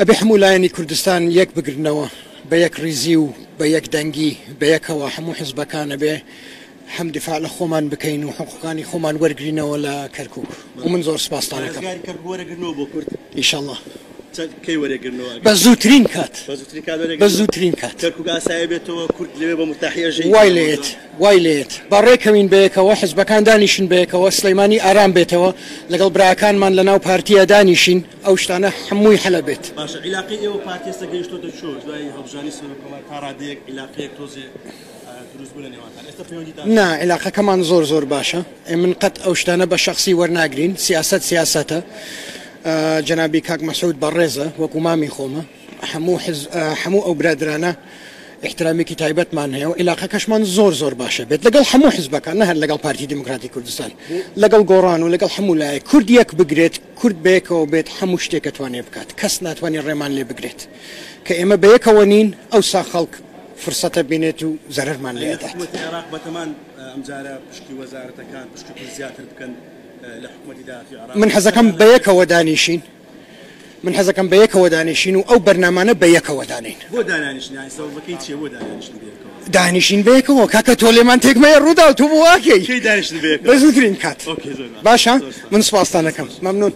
ئەبێ هەموو لایەنی کوردستان یەک بگرنەوە بە یەک ریزی و بە یەک دەنگی بە یەکەوە هەموو حیزبەکانە بێ هەم دفاع لە خۆمان بکەین و حقوقانی خۆمان وەرگرینەوە لە کەرکووک و من زۆر سپاستان دەکەم ئینشاءالله بە زووترین کات بە زووترین کات وای لێت با ڕێکەوین بەیەکەوە حیزبەکان دانیشن بەیەکەوە سلەیمانی ئارام بێتەوە لەگەڵ براکانمان لەناو پارتیە دانیشین ئەو شتانە هەمووی هەلە بێت باشە عیلاقی ئێوە پارتیێستا گەیشتۆتە چۆ دوای هەڵبژانی سەرۆکۆمار تا ڕادەیەک عیلاقەیەک تۆزێ دروست بوو لە نێوانتان ئێستا پەیوەندیتان نا عیلاقەکەمان زۆر باشە من قەت ئەو شتانە بە شەخسی وەرناگرین سیاسەتە جەنابی کاک مەسعود بەڕێزە وەکو مامی خۆمە هەموو ئەو برادرانە احترامێکی تایبەتمان هەیە و عیلاقەکەشمان زۆر باشە بێت لەگەڵ هەموو حیزبەکان نە هەر لەگەڵ پارتی دموکراتی کوردستان لەگەڵ گۆڕان و لەگەڵ هەموو لایە کورد یەک بگرێت کورد بەیەکەوە بێت هەموو شتێک دەتوانێت بکات کەس ناتوانێت ڕێمان لێ بگرێت کە ئێمە بەیەکەوە نین ئەوسا خەڵک فرسەتە بینێت و زەرەرمان لێ دەدات عێراق بەتەمان ئەمجارە پشتی وەزارەتەکان پشتی کورد زیاتر بکەن لە حکومەتی داهاتی عێراق من حەزەکەم بەیەکەوە دانیشین من حەزەکەم بەیەکەوە دانیشین و ئەو بەرنامانە بەیەکەوە دانین بۆ دانیشتنی سەبەکەی چیە بۆ دانیشتن بەیەکەوە دانیشین بەیەکەوە کاکە تۆ لێمان تێکمەیە ڕوودا و تۆ بۆ واکەی کەی دانیشتن بەیەکەوە بە زووترین کات ئۆکێ زۆر باشە من سوپاستان دەکەم مەمنون